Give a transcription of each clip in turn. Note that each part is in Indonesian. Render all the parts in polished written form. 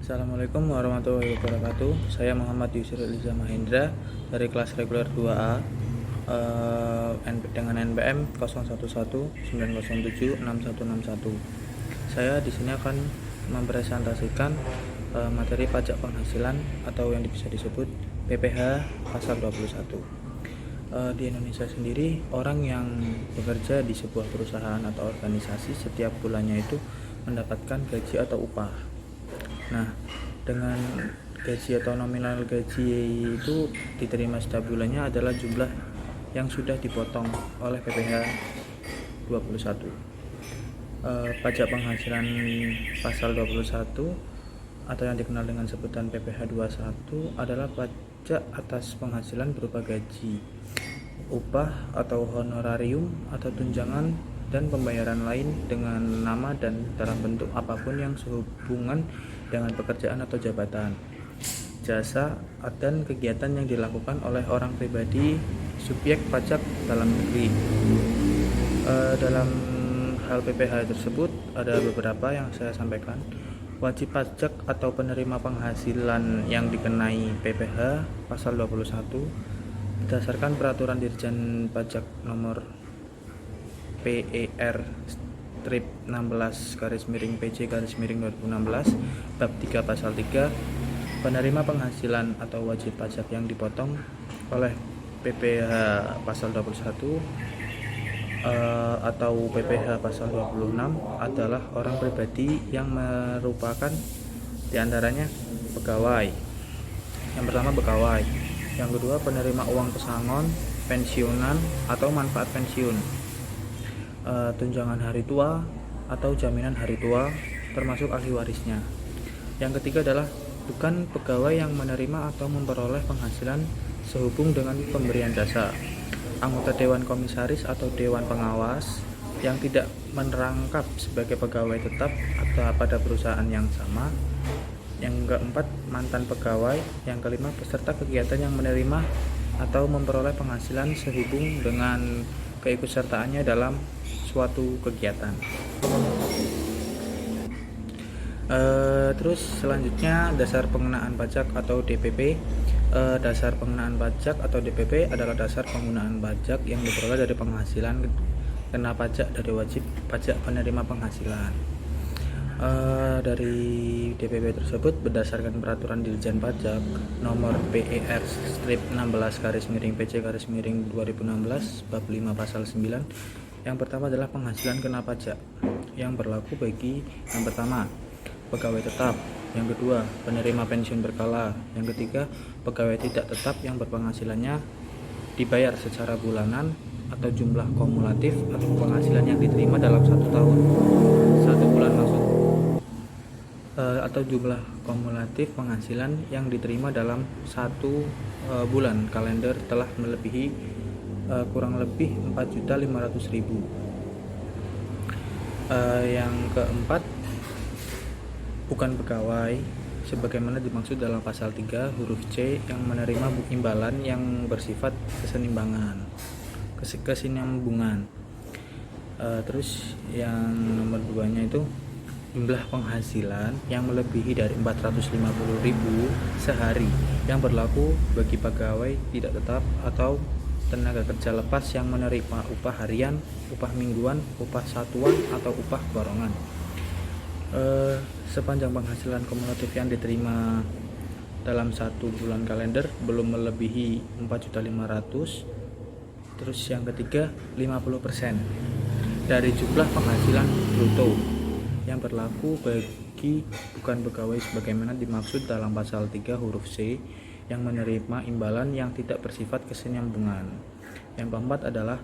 Assalamualaikum warahmatullahi wabarakatuh. Saya Muhammad Yusri Liza Mahendra dari kelas reguler 2A dengan NPM 0119076161. Saya di sini akan mempresentasikan materi pajak penghasilan atau yang bisa disebut PPh pasal 21. Di Indonesia sendiri, orang yang bekerja di sebuah perusahaan atau organisasi setiap bulannya itu mendapatkan gaji atau upah. Nah, dengan gaji atau nominal gaji itu diterima setiap bulannya adalah jumlah yang sudah dipotong oleh PPh 21. Pajak penghasilan pasal 21 atau yang dikenal dengan sebutan PPh 21 adalah pajak atas penghasilan berupa gaji, upah atau honorarium atau tunjangan dan pembayaran lain dengan nama dan dalam bentuk apapun yang sehubungan dengan pekerjaan atau jabatan, jasa, dan kegiatan yang dilakukan oleh orang pribadi subjek pajak dalam negeri. Dalam hal PPh tersebut ada beberapa yang saya sampaikan. Wajib pajak atau penerima penghasilan yang dikenai PPh pasal 21 berdasarkan peraturan Dirjen Pajak nomor PER strip 16/PJ/2016 bab 3 pasal 3, penerima penghasilan atau wajib pajak yang dipotong oleh PPh pasal 21 atau PPh pasal 26 adalah orang pribadi yang merupakan diantaranya pegawai. Yang pertama pegawai, yang kedua penerima uang pesangon, pensiunan atau manfaat pensiun, tunjangan hari tua atau jaminan hari tua termasuk ahli warisnya. Yang ketiga adalah bukan pegawai yang menerima atau memperoleh penghasilan sehubung dengan pemberian jasa, anggota dewan komisaris atau dewan pengawas yang tidak merangkap sebagai pegawai tetap atau pada perusahaan yang sama. Yang keempat, mantan pegawai. Yang kelima, peserta kegiatan yang menerima atau memperoleh penghasilan sehubung dengan keikutsertaannya dalam suatu kegiatan. Terus selanjutnya dasar pengenaan pajak atau DPP. Dasar pengenaan pajak atau DPP adalah dasar penggunaan pajak yang diperoleh dari penghasilan kena pajak dari wajib pajak penerima penghasilan. Dari DPP tersebut berdasarkan peraturan Dirjen Pajak nomor PER strip 16/PJ/2016 bab 5 pasal 9. Yang pertama adalah penghasilan kena pajak yang berlaku bagi yang pertama pegawai tetap, yang kedua penerima pensiun berkala, yang ketiga pegawai tidak tetap yang berpenghasilannya dibayar secara bulanan atau jumlah kumulatif atau penghasilan yang diterima dalam 1 tahun 1 bulan atau jumlah kumulatif penghasilan yang diterima dalam 1 bulan kalender telah melebihi kurang lebih 4.500.000. Yang keempat, bukan pegawai sebagaimana dimaksud dalam pasal 3 huruf C yang menerima imbalan yang bersifat kesinambungan. Terus yang nomor 2-nya itu jumlah penghasilan yang melebihi dari 450.000 sehari yang berlaku bagi pegawai tidak tetap atau tenaga kerja lepas yang menerima upah harian, upah mingguan, upah satuan atau upah borongan. Sepanjang penghasilan kumulatif yang diterima dalam 1 bulan kalender belum melebihi 4.500.000. Terus yang ketiga 50% dari jumlah penghasilan bruto yang berlaku bagi bukan pegawai sebagaimana dimaksud dalam pasal 3 huruf C yang menerima imbalan yang tidak bersifat kesinambungan. Yang keempat adalah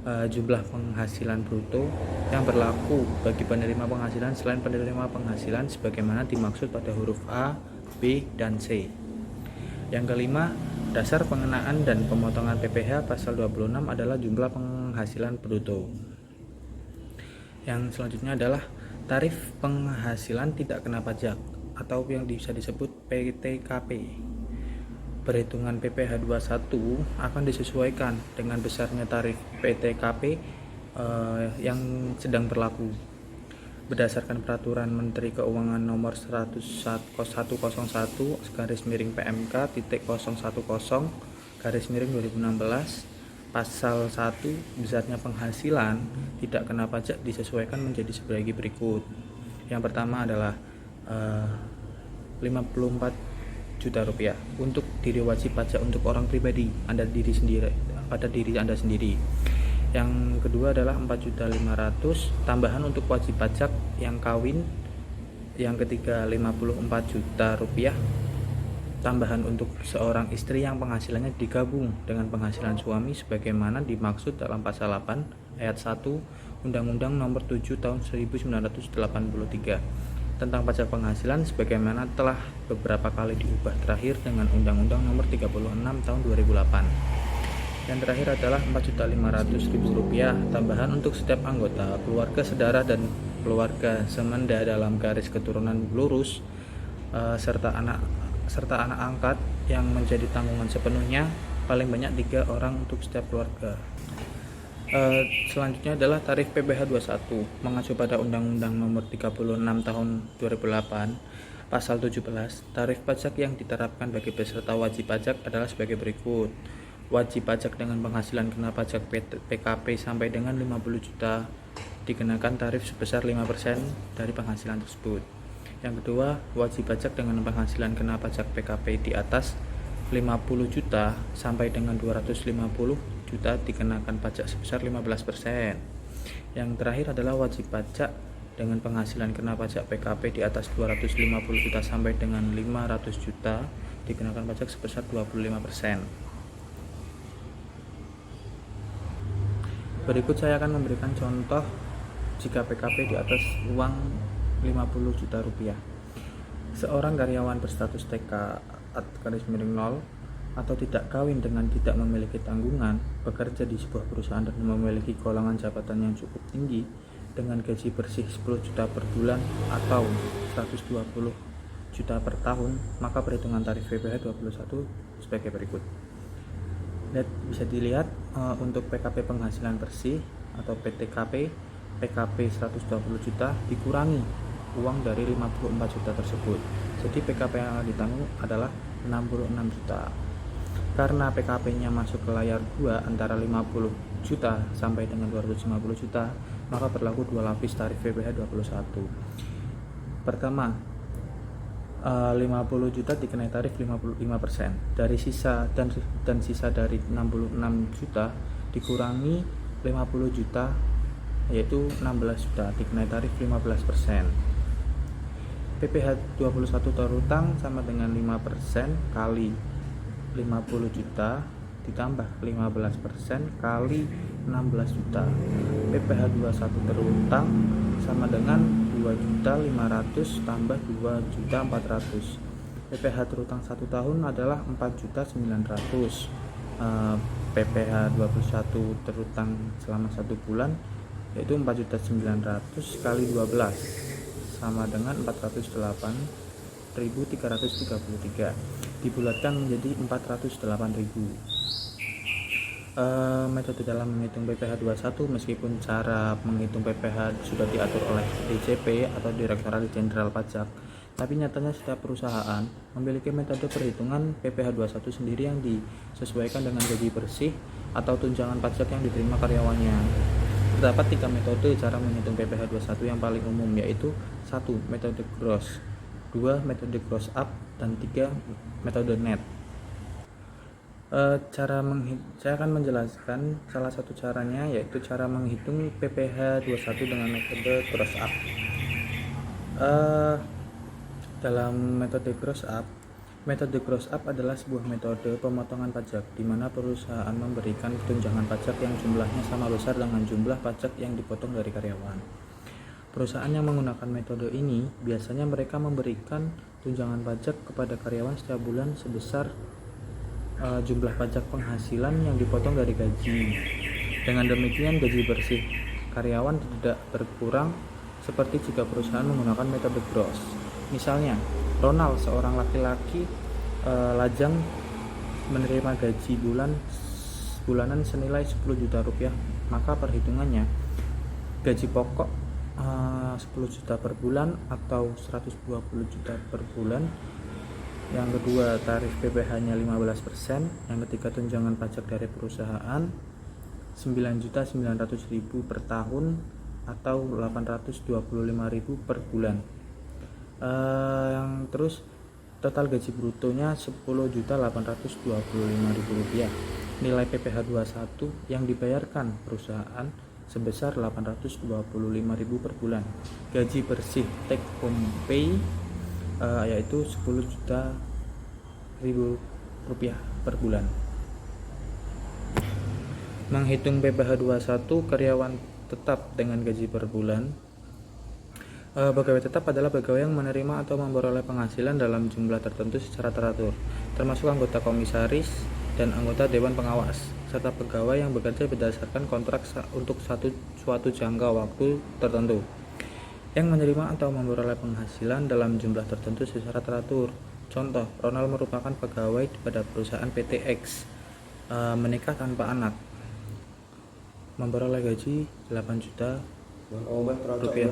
jumlah penghasilan bruto yang berlaku bagi penerima penghasilan selain penerima penghasilan sebagaimana dimaksud pada huruf A, B, dan C. Yang kelima, dasar pengenaan dan pemotongan PPh pasal 26 adalah jumlah penghasilan bruto. Yang selanjutnya adalah tarif penghasilan tidak kena pajak atau yang bisa disebut PTKP. Perhitungan PPh 21 akan disesuaikan dengan besarnya tarif PTKP yang sedang berlaku. berdasarkan Peraturan Menteri Keuangan Nomor 101/PMK.010/2016 Pasal 1 besarnya penghasilan tidak kena pajak disesuaikan menjadi sebagai berikut. Yang pertama adalah 54 juta rupiah untuk diri wajib pajak untuk orang pribadi pada diri Anda sendiri. Yang kedua adalah 4.500.000 tambahan untuk wajib pajak yang kawin. Yang ketiga 54 juta rupiah tambahan untuk seorang istri yang penghasilannya digabung dengan penghasilan suami sebagaimana dimaksud dalam pasal 8 ayat 1 Undang-Undang Nomor 7 Tahun 1983 tentang pajak penghasilan sebagaimana telah beberapa kali diubah terakhir dengan Undang-Undang Nomor 36 Tahun 2008. Yang terakhir adalah 4.500.000 rupiah tambahan untuk setiap anggota keluarga sedara dan keluarga semenda dalam garis keturunan lurus serta anak angkat yang menjadi tanggungan sepenuhnya paling banyak 3 orang untuk setiap keluarga. Selanjutnya adalah tarif PPh 21 mengacu pada Undang-Undang Nomor 36 Tahun 2008 Pasal 17. Tarif pajak yang diterapkan bagi peserta wajib pajak adalah sebagai berikut. Wajib pajak dengan penghasilan kena pajak PKP sampai dengan 50 juta dikenakan tarif sebesar 5% dari penghasilan tersebut. Yang kedua, wajib pajak dengan penghasilan kena pajak PKP di atas 50 juta sampai dengan 250 juta dikenakan pajak sebesar 15%. Yang terakhir adalah wajib pajak dengan penghasilan kena pajak PKP di atas 250 juta sampai dengan 500 juta dikenakan pajak sebesar 25%. Berikut saya akan memberikan contoh jika PKP di atas uang 50 juta rupiah. Seorang karyawan berstatus TK _0 atau tidak kawin dengan tidak memiliki tanggungan, bekerja di sebuah perusahaan dan memiliki golongan jabatan yang cukup tinggi dengan gaji bersih 10 juta per bulan atau 120 juta per tahun, maka perhitungan tarif PPh 21 sebagai berikut. Bisa dilihat untuk PKP penghasilan bersih atau PTKP, PKP 120 juta dikurangi uang dari 54 juta tersebut. Jadi PKP yang ditanggung adalah 66 juta. Karena PKP-nya masuk ke layar 2 antara 50 juta sampai dengan 250 juta, maka berlaku 2 lapis tarif PPh 21. Pertama, 50 juta dikenai tarif 55% dari sisa dan sisa dari 66 juta dikurangi 50 juta yaitu 16 juta dikenai tarif 15%. PPh 21 terutang sama dengan 5% kali 50 juta ditambah 15% kali 16 juta. PPh 21 terutang sama dengan 2.500.000 tambah 2.400.000. PPh terutang 1 tahun adalah 4.900.000. PPh 21 terutang selama 1 bulan yaitu 4.900.000 kali 12 sama dengan 408.333 dibulatkan menjadi 408.000. Metode dalam menghitung PPh 21 meskipun cara menghitung PPh sudah diatur oleh DJP atau Direktorat Jenderal Pajak, tapi nyatanya setiap perusahaan memiliki metode perhitungan PPh 21 sendiri yang disesuaikan dengan gaji bersih atau tunjangan pajak yang diterima karyawannya. Terdapat 3 metode cara menghitung PPh 21 yang paling umum, yaitu 1. Metode gross, 2. Metode gross up, dan 3. Metode net. Saya akan menjelaskan salah satu caranya, yaitu cara menghitung PPh 21 dengan metode gross up. Dalam metode gross up adalah sebuah metode pemotongan pajak di mana perusahaan memberikan tunjangan pajak yang jumlahnya sama besar dengan jumlah pajak yang dipotong dari karyawan. Perusahaan yang menggunakan metode ini biasanya mereka memberikan tunjangan pajak kepada karyawan setiap bulan sebesar jumlah pajak penghasilan yang dipotong dari gaji. Dengan demikian gaji bersih karyawan tidak berkurang seperti jika perusahaan menggunakan metode gross. Misalnya, Ronald, seorang laki-laki lajang, menerima gaji bulanan senilai 10 juta rupiah, maka perhitungannya gaji pokok 10 juta per bulan atau 120 juta per bulan. Yang kedua, tarif PPh-nya 15%. Yang ketiga, tunjangan pajak dari perusahaan 9.900.000 per tahun atau 825.000 per bulan. Yang terus total gaji brutonya 10.825.000 rupiah. Nilai PPh 21 yang dibayarkan perusahaan sebesar 825.000 per bulan. Gaji bersih take home pay yaitu 10 juta rupiah per bulan. Menghitung PPh 21 karyawan tetap dengan gaji per bulan. Pegawai tetap adalah pegawai yang menerima atau memperoleh penghasilan dalam jumlah tertentu secara teratur, termasuk anggota komisaris dan anggota dewan pengawas, serta pegawai yang bekerja berdasarkan kontrak untuk suatu jangka waktu tertentu, yang menerima atau memperoleh penghasilan dalam jumlah tertentu secara teratur. Contoh, Ronald merupakan pegawai pada perusahaan PT X, menikah tanpa anak, memperoleh gaji 8 juta rupiah.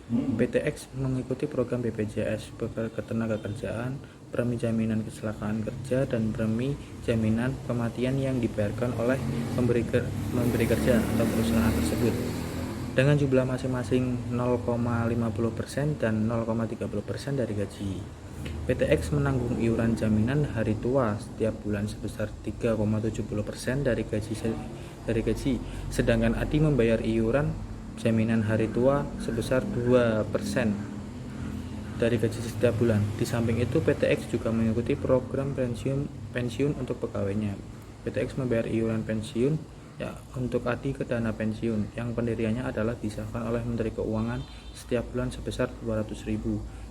PT X mengikuti program BPJS Ketenagakerjaan, premi jaminan kecelakaan kerja, dan premi jaminan kematian yang dibayarkan oleh pemberi kerja atau perusahaan tersebut dengan jumlah masing-masing 0,50% dan 0,30% dari gaji. PT X menanggung iuran jaminan hari tua setiap bulan sebesar 3,70% dari gaji, sedangkan Adi membayar iuran jaminan hari tua sebesar 2% dari gaji setiap bulan. Di samping itu, PT X juga mengikuti program pensiun untuk pegawainya. PT X membayar iuran pensiun untuk Adi ke dana pensiun yang pendiriannya adalah disahkan oleh Menteri Keuangan setiap bulan sebesar 200.000,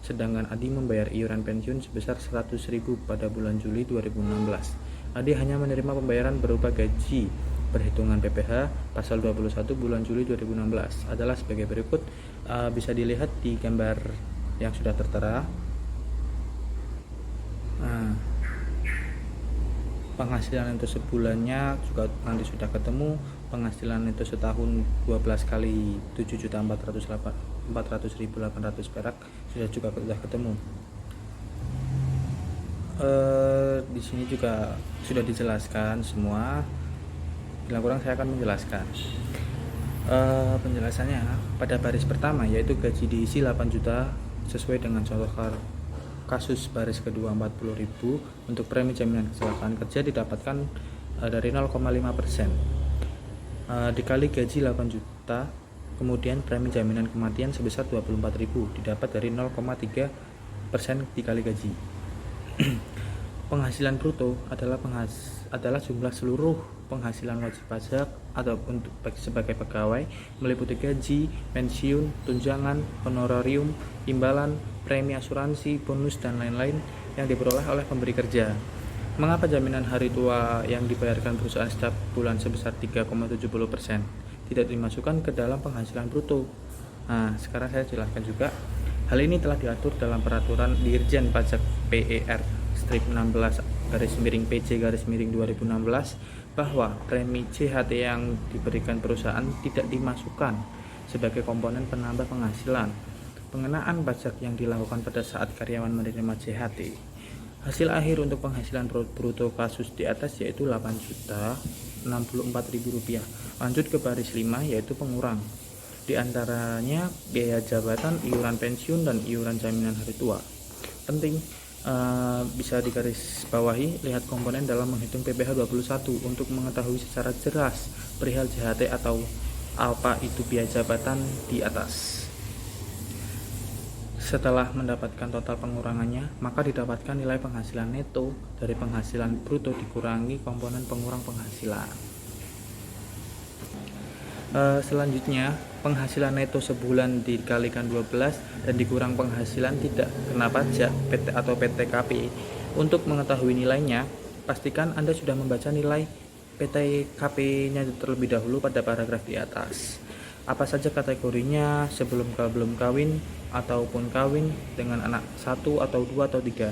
sedangkan Adi membayar iuran pensiun sebesar 100.000 pada bulan Juli 2016. Adi hanya menerima pembayaran berupa gaji. Perhitungan PPh pasal 21 bulan Juli 2016 adalah sebagai berikut. Bisa dilihat di gambar yang sudah tertera. Penghasilan itu sebulannya juga nanti sudah ketemu. Penghasilan itu setahun 12 kali 7.400.800 perak sudah ketemu. Di sini juga sudah dijelaskan semua. Bila kurang saya akan menjelaskan. Penjelasannya pada baris pertama, yaitu gaji diisi 8 juta sesuai dengan contoh kasus. Baris kedua 40.000 untuk premi jaminan kecelakaan kerja didapatkan dari 0,5%, dikali gaji 8 juta, kemudian premi jaminan kematian sebesar 24.000 didapat dari 0,3% dikali gaji. Penghasilan bruto adalah jumlah seluruh penghasilan wajib pajak atau untuk sebagai pegawai, meliputi gaji, pensiun, tunjangan, honorarium, imbalan, premi asuransi, bonus, dan lain-lain yang diperoleh oleh pemberi kerja. Mengapa jaminan hari tua yang dibayarkan perusahaan setiap bulan sebesar 3,70% tidak dimasukkan ke dalam penghasilan bruto? Nah, sekarang saya jelaskan juga. Hal ini telah diatur dalam peraturan Dirjen Pajak PER-16/PJ/2016 bahwa premi CHT yang diberikan perusahaan tidak dimasukkan sebagai komponen penambah penghasilan. Pengenaan pajak yang dilakukan pada saat karyawan menerima CHT. Hasil akhir untuk penghasilan bruto kasus di atas yaitu 8.064.000 rupiah. Lanjut ke baris 5, yaitu pengurang. Di antaranya biaya jabatan, iuran pensiun, dan iuran jaminan hari tua. Penting bisa digarisbawahi, lihat komponen dalam menghitung PPh 21 untuk mengetahui secara jelas perihal JHT atau apa itu biaya jabatan di atas. Setelah mendapatkan total pengurangannya, maka didapatkan nilai penghasilan neto dari penghasilan bruto dikurangi komponen pengurang penghasilan. Selanjutnya, penghasilan neto sebulan dikalikan 12 dan dikurang penghasilan tidak kena pajak PT atau PTKP. Untuk mengetahui nilainya, pastikan Anda sudah membaca nilai PTKP-nya terlebih dahulu pada paragraf di atas. Apa saja kategorinya sebelum belum kawin ataupun kawin dengan anak 1 atau 2 atau 3.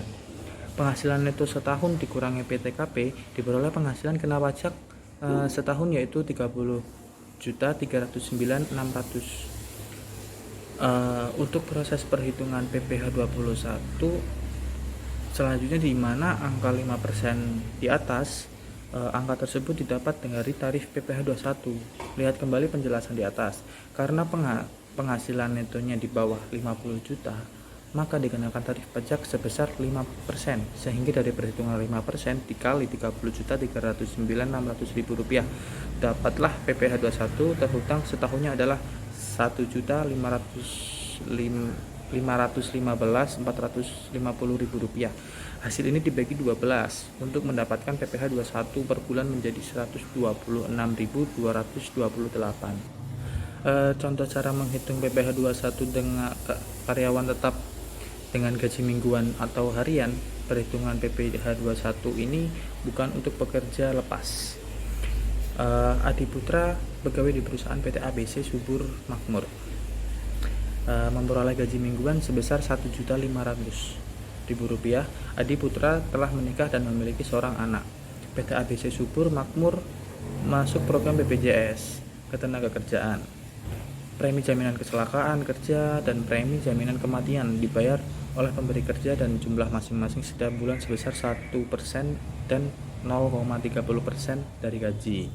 Penghasilan neto setahun dikurangi PTKP diperoleh penghasilan kena pajak setahun yaitu 30.309.600 Untuk proses perhitungan PPh 21 selanjutnya, di mana angka 5% di atas, angka tersebut didapat dari tarif PPh 21. Lihat kembali penjelasan di atas. Karena penghasilan netonya di bawah 50 juta, maka dikenakan tarif pajak sebesar 5%, sehingga dari perhitungan 5% dikali 30.309.600 rupiah, dapatlah PPh 21 terhutang setahunnya adalah 1.515.450 rupiah. Hasil ini dibagi 12 untuk mendapatkan PPh 21 per bulan menjadi 126.228. Contoh cara menghitung PPh 21 dengan karyawan tetap dengan gaji mingguan atau harian. Perhitungan PPh 21 ini bukan untuk pekerja lepas. Adi Putra pegawai di perusahaan PT ABC Subur Makmur, memperoleh gaji mingguan sebesar Rp1.500.000. Adi Putra telah menikah dan memiliki seorang anak. PT ABC Subur Makmur masuk program BPJS Ketenagakerjaan. Premi jaminan kecelakaan kerja dan premi jaminan kematian dibayar oleh pemberi kerja dan jumlah masing-masing setiap bulan sebesar 1% dan 0,30% dari gaji.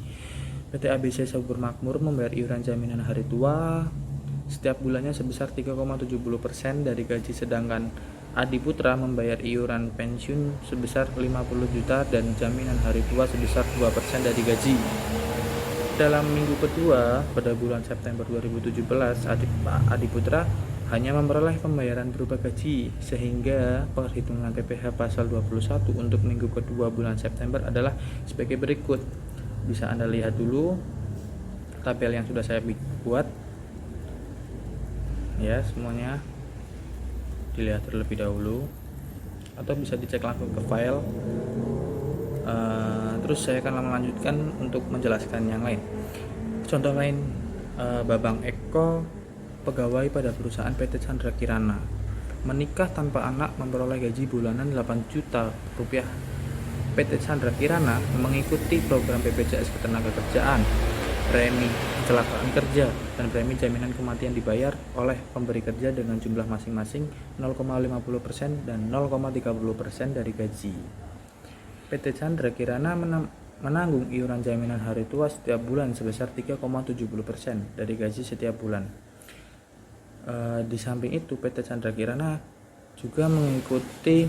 PT ABC Subur Makmur membayar iuran jaminan hari tua setiap bulannya sebesar 3,70% dari gaji, sedangkan Adi Putra membayar iuran pensiun sebesar 50 juta dan jaminan hari tua sebesar 2% dari gaji. Dalam minggu kedua pada bulan September 2017, Adi Putra hanya memperoleh pembayaran berupa gaji, sehingga perhitungan PPh pasal 21 untuk minggu kedua bulan September adalah sebagai berikut. Bisa Anda lihat dulu tabel yang sudah saya buat ya, semuanya dilihat terlebih dahulu atau bisa dicek langsung ke file. Terus saya akan melanjutkan untuk menjelaskan yang lain. Contoh lain, Babang Eko, pegawai pada perusahaan PT Chandra Kirana, menikah tanpa anak, memperoleh gaji bulanan 8 juta rupiah. PT Chandra Kirana mengikuti program BPJS Ketenagakerjaan. Premi kecelakaan kerja dan premi jaminan kematian dibayar oleh pemberi kerja dengan jumlah masing-masing 0,50% dan 0,30% dari gaji. PT Chandra Kirana menanggung iuran jaminan hari tua setiap bulan sebesar 3,70% dari gaji setiap bulan. Di samping itu, PT Chandra Kirana juga mengikuti